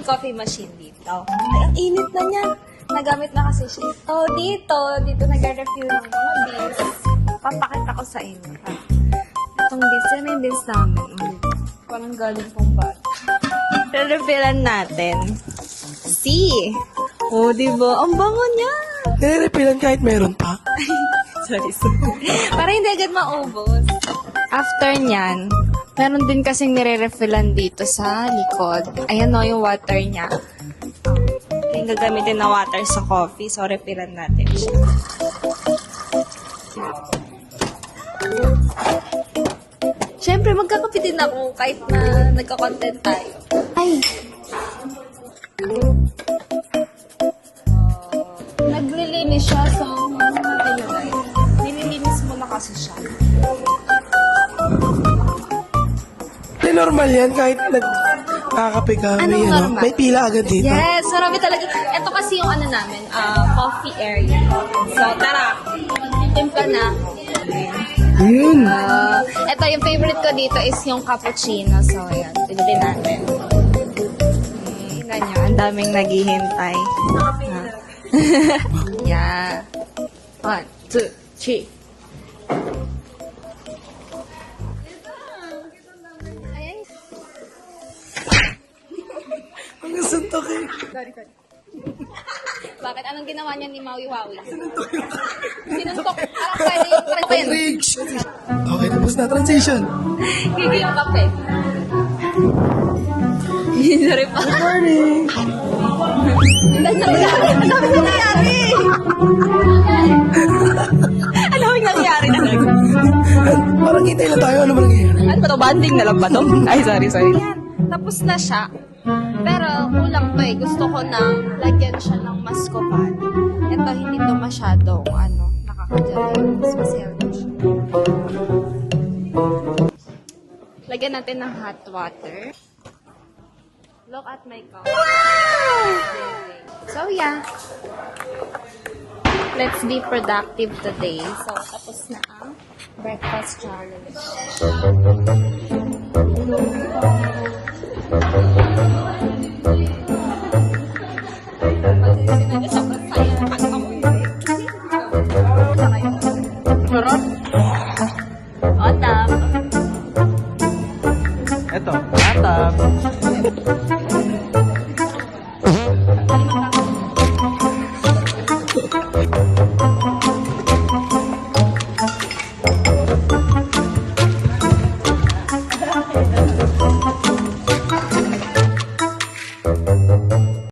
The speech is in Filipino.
coffee machine dito. Ay, ang init na niya. Nagamit na kasi siya. So, dito nag-refuel ng mga beans. Papakita ko sa inyo. Ha? Itong beans, yan yung beans namin. Parang galing pong bag. Re-refillan natin. See? Oh, diba? Ang bango niya. Nire-refillan kahit meron pa. Sorry. Para hindi agad maubos. After nyan, meron din kasing nire-refillan dito sa likod. Ayan o, yung water niya. Yung gagamitin na water sa coffee. So, refillan natin siya. Siyempre, magkakape din ako kahit na nagka-content tayo. Ay! Naglilinis siya, so natin yun guys. Nililinis mo na kasi siya. Normal yan kahit nagkakape ka. Anong May, normal? may pila agad dito. Yes, marami talaga. Ito kasi yung ano namin, coffee area. So, tara, magtitimpla na. Yun. Ito, yung favorite ko dito is yung cappuccino. So, ayan, pilitin natin. Tingnan nyo, ang daming naghihintay. Yeah. 1, 2, 3. Ayan. Ang suntok eh. Sorry. Bakit? Anong ginawa niya ni Maui Wawi? Sinuntok. Parang pwede yung Rage. Okay, tapos na transition. Gigi yung kape. Sorry pa. Good morning. Ang dami nangyayari. Ang dami nangyayari na. Parang hintay lang tayo. Ano ba nangyayari? Ano ba to? Banding na lang ba to? Ay, sorry. Yan. Tapos na siya. Pero kulang to eh. Gusto ko na lagyan siya ng mascopan. Ito, hindi to masyadong nakakadyan. Mas healthy siya. Lagyan natin ng hot water. Look at my cup. Wow! So, yeah. Let's be productive today. So, tapos na ang breakfast challenge. Otam. Eto, atam.